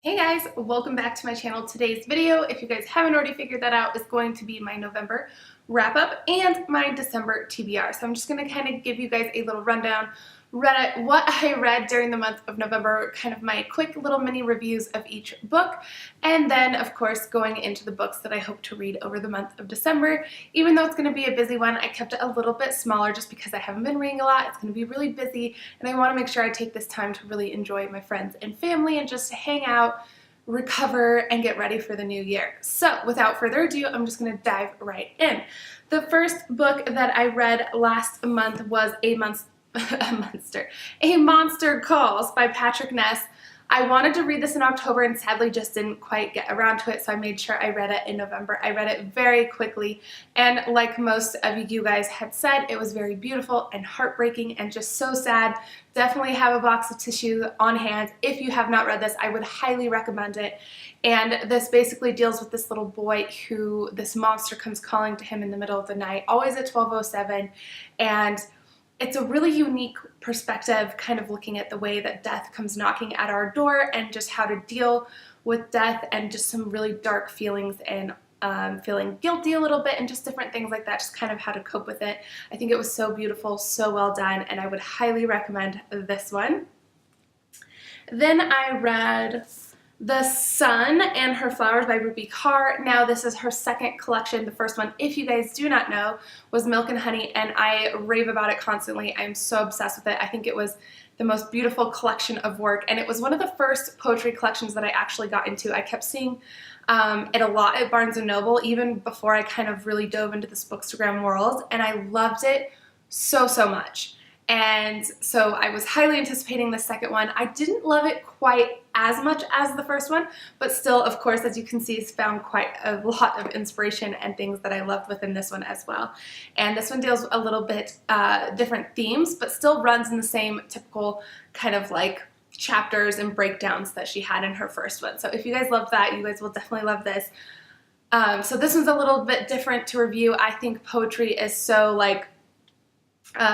Hey guys, welcome back to my channel. Today's video, if you guys haven't already figured that out, is going to be my November wrap up and my December TBR. So I'm just going to kind of give you guys a little rundown, what I read during the month of November, kind of my quick little mini reviews of each book, and then of course going into the books that I hope to read over the month of December. Even though it's going to be a busy one, I kept it a little bit smaller just because I haven't been reading a lot. It's going to be really busy and I want to make sure I take this time to really enjoy my friends and family and just hang out, recover, and get ready for the new year. So without further ado, I'm just going to dive right in. The first book that I read last month was A Monster Calls by Patrick Ness. I wanted to read this in October and sadly just didn't quite get around to it, so I made sure I read it in November. I read it very quickly, and like most of you guys had said, it was very beautiful and heartbreaking and just so sad. Definitely have a box of tissues on hand. If you have not read this, I would highly recommend it. And this basically deals with this little boy who this monster comes calling to him in the middle of the night, always at 12:07, and it's a really unique perspective, kind of looking at the way that death comes knocking at our door and just how to deal with death and just some really dark feelings and feeling guilty a little bit and just different things like that, just kind of how to cope with it. I think it was so beautiful, so well done, and I would highly recommend this one. Then I read The Sun and Her Flowers by Rupi Kaur. Now this is her second collection. The first one, if you guys do not know, was Milk and Honey, and I rave about it constantly. I'm so obsessed with it. I think it was the most beautiful collection of work, and it was one of the first poetry collections that I actually got into. I kept seeing it a lot at Barnes & Noble, even before I kind of really dove into this bookstagram world, and I loved it so much. And so I was highly anticipating the second one. I didn't love it quite as much as the first one, but still, of course, as you can see, found quite a lot of inspiration and things that I loved within this one as well. And this one deals a little bit different themes, but still runs in the same typical kind of like chapters and breakdowns that she had in her first one. So if you guys loved that, you guys will definitely love this. So this one's a little bit different to review. I think poetry is so like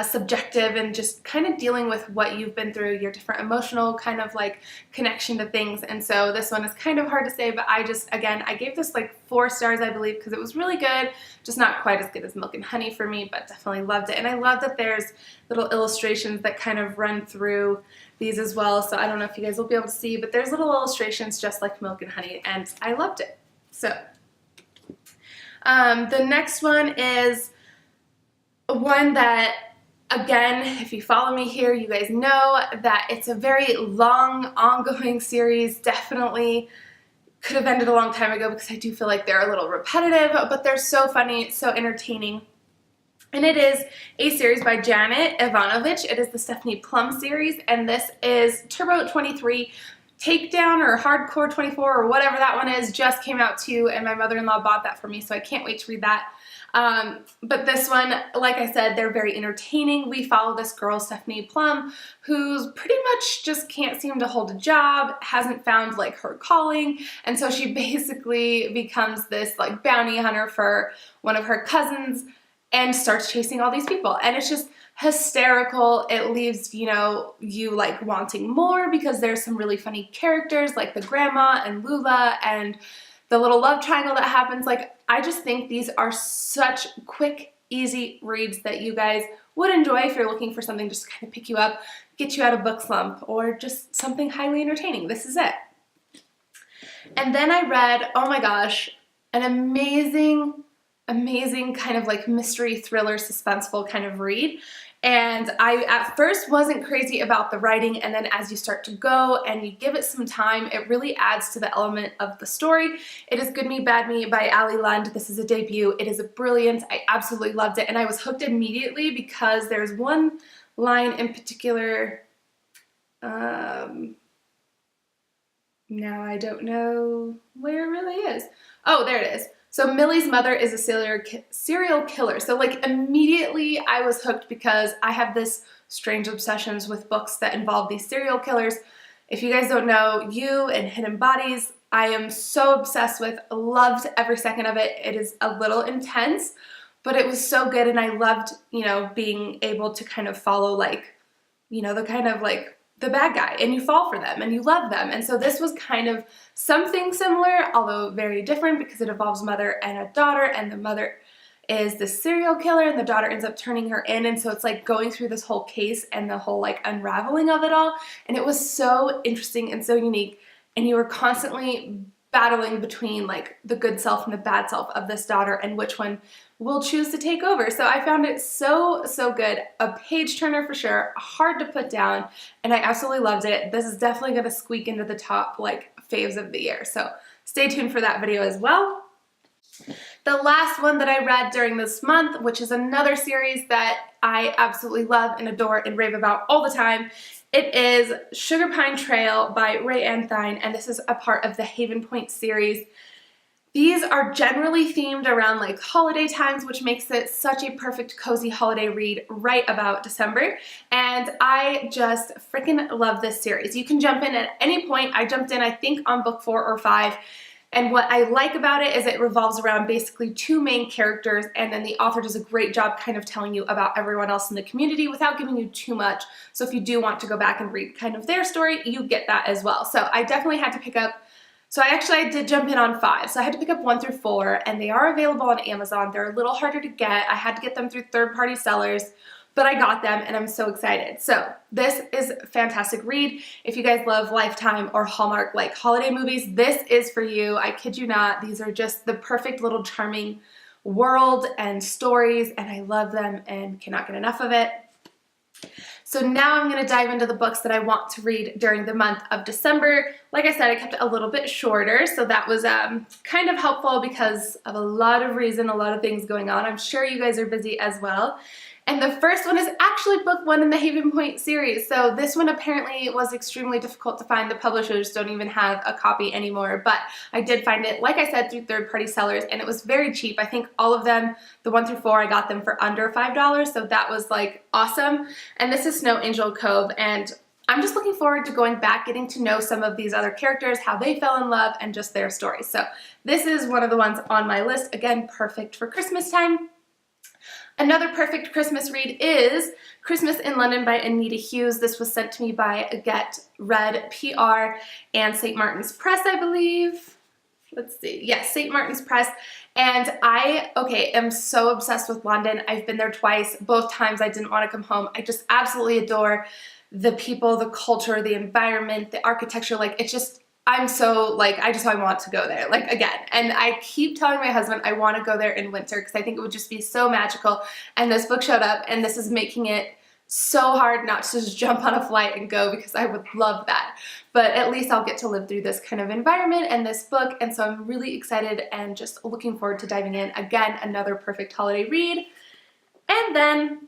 subjective and just kind of dealing with what you've been through, your different emotional kind of like connection to things. And so this one is kind of hard to say, but I just, again, I gave this like 4 stars, I believe, because it was really good, just not quite as good as Milk and Honey for me, but definitely loved it. And I love that there's little illustrations that kind of run through these as well. So I don't know if you guys will be able to see, but there's little illustrations just like Milk and Honey, and I loved it. So the next one is one that, again, if you follow me here, you guys know that it's a very long, ongoing series. Definitely could have ended a long time ago because I do feel like they're a little repetitive, but they're so funny, so entertaining. And it is a series by Janet Ivanovich. It is the Stephanie Plum series, and this is Turbo 23. Takedown or Hardcore 24 or whatever that one is just came out too, and my mother-in-law bought that for me, so I can't wait to read that. But this one, like I said, they're very entertaining. We follow this girl, Stephanie Plum, who's pretty much just can't seem to hold a job, hasn't found like her calling, and so she basically becomes this like bounty hunter for one of her cousins and starts chasing all these people, and it's just hysterical. It leaves, you know, you like wanting more because there's some really funny characters like the grandma and Lula and the little love triangle that happens. Like, I just think these are such quick, easy reads that you guys would enjoy if you're looking for something just to kind of pick you up, get you out of book slump, or just something highly entertaining. This is it. And then I read, oh my gosh, an amazing kind of like mystery thriller suspenseful kind of read. And I at first wasn't crazy about the writing, and then as you start to go and you give it some time, it really adds to the element of the story. It is Good Me, Bad Me by Ali Lund. This is a debut. It is brilliant. I absolutely loved it, and I was hooked immediately because there's one line in particular. Now I don't know where it really is. Oh, there it is. So Millie's mother is a serial killer. So like immediately I was hooked because I have this strange obsessions with books that involve these serial killers. If you guys don't know, You and Hidden Bodies, I am so obsessed with, loved every second of it. It is a little intense, but it was so good, and I loved, you know, being able to kind of follow like, you know, the kind of like the bad guy and you fall for them and you love them. And so this was kind of something similar, although very different, because it involves mother and a daughter, and the mother is the serial killer and the daughter ends up turning her in. And so it's like going through this whole case and the whole like unraveling of it all. And it was so interesting and so unique. And you were constantly battling between like the good self and the bad self of this daughter and which one will choose to take over. So I found it so good, a page turner for sure, hard to put down, and I absolutely loved it. This is definitely going to squeak into the top like faves of the year, so stay tuned for that video as well. The last one that I read during this month, which is another series that I absolutely love and adore and rave about all the time, it is Sugar Pine Trail by Ray Ann Thine, and this is a part of the Haven Point series. These are generally themed around like holiday times, which makes it such a perfect cozy holiday read right about December. And I just freaking love this series. You can jump in at any point. I jumped in, I think, on book 4 or 5. And what I like about it is it revolves around basically 2 main characters, and then the author does a great job kind of telling you about everyone else in the community without giving you too much. So if you do want to go back and read kind of their story, you get that as well. So I definitely had to pick up. So I did jump in on 5. So I had to pick up 1 through 4, and they are available on Amazon. They're a little harder to get. I had to get them through third-party sellers, but I got them and I'm so excited. So this is a fantastic read. If you guys love Lifetime or Hallmark like holiday movies, this is for you. I kid you not. These are just the perfect little charming world and stories, and I love them and cannot get enough of it. So now I'm going to dive into the books that I want to read during the month of December. Like I said, I kept it a little bit shorter, so that was kind of helpful because of a lot of things going on. I'm sure you guys are busy as well. And the first one is actually book 1 in the Haven Point series. So this one apparently was extremely difficult to find. The publishers don't even have a copy anymore, but I did find it, like I said, through third-party sellers, and it was very cheap. I think all of them, the 1 through 4, I got them for under $5, so that was like awesome. And this is Angel Cove, and I'm just looking forward to going back, getting to know some of these other characters, how they fell in love, and just their stories. So this is one of the ones on my list. Again, perfect for Christmas time. Another perfect Christmas read is Christmas in London by Anita Hughes. This was sent to me by Get Read PR and St. Martin's Press, I believe. Let's see. Yes, St. Martin's Press. And I am so obsessed with London. I've been there twice. Both times I didn't want to come home. I just absolutely adore the people, the culture, the environment, the architecture. Like, it's just, I'm so, like, I want to go there, like, again. And I keep telling my husband I want to go there in winter because I think it would just be so magical. And this book showed up, and this is making it so hard not to just jump on a flight and go because I would love that. But at least I'll get to live through this kind of environment and this book, and so I'm really excited and just looking forward to diving in. Again, another perfect holiday read. And then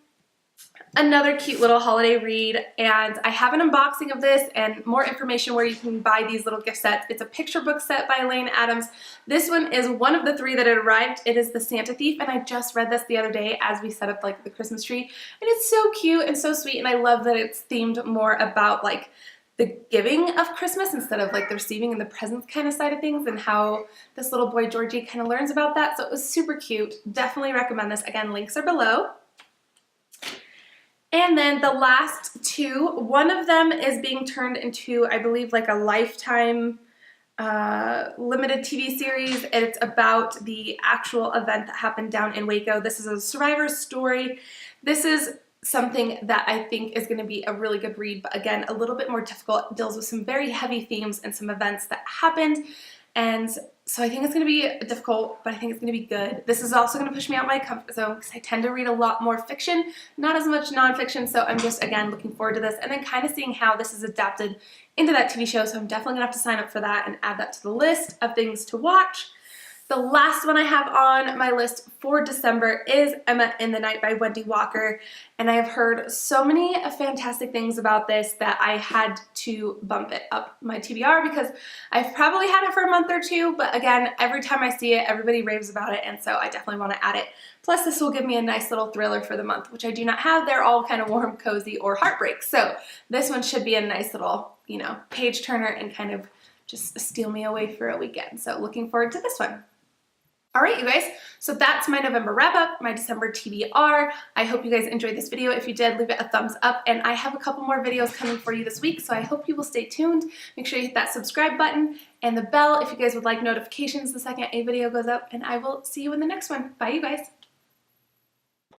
another cute little holiday read, and I have an unboxing of this and more information where you can buy these little gift sets. It's a picture book set by Elaine Adams. This one is one of the 3 that had arrived. It is The Santa Thief, and I just read this the other day as we set up like the Christmas tree, and it's so cute and so sweet, and I love that it's themed more about like the giving of Christmas instead of like the receiving and the presents kind of side of things, and how this little boy Georgie kind of learns about that. So it was super cute. Definitely recommend this. Again, links are below. And then the last 2, one of them is being turned into, I believe, like a Lifetime limited TV series. It's about the actual event that happened down in Waco. This is a survivor's story. This is something that I think is going to be a really good read, but again, a little bit more difficult. It deals with some very heavy themes and some events that happened. And so I think it's going to be difficult, but I think it's going to be good. This is also going to push me out my comfort zone because I tend to read a lot more fiction, not as much nonfiction. So I'm just, again, looking forward to this and then kind of seeing how this is adapted into that TV show. So I'm definitely going to have to sign up for that and add that to the list of things to watch. The last one I have on my list for December is Emma in the Night by Wendy Walker, and I have heard so many fantastic things about this that I had to bump it up my TBR because I've probably had it for a month or 2, but again, every time I see it, everybody raves about it, and so I definitely want to add it. Plus, this will give me a nice little thriller for the month, which I do not have. They're all kind of warm, cozy, or heartbreak, so this one should be a nice little, page turner and kind of just steal me away for a weekend. So looking forward to this one. All right, you guys, so that's my November wrap up, my December TBR. I hope you guys enjoyed this video. If you did, leave it a thumbs up, and I have a couple more videos coming for you this week, so I hope you will stay tuned. Make sure you hit that subscribe button and the bell if you guys would like notifications the second a video goes up, and I will see you in the next one. Bye, you guys.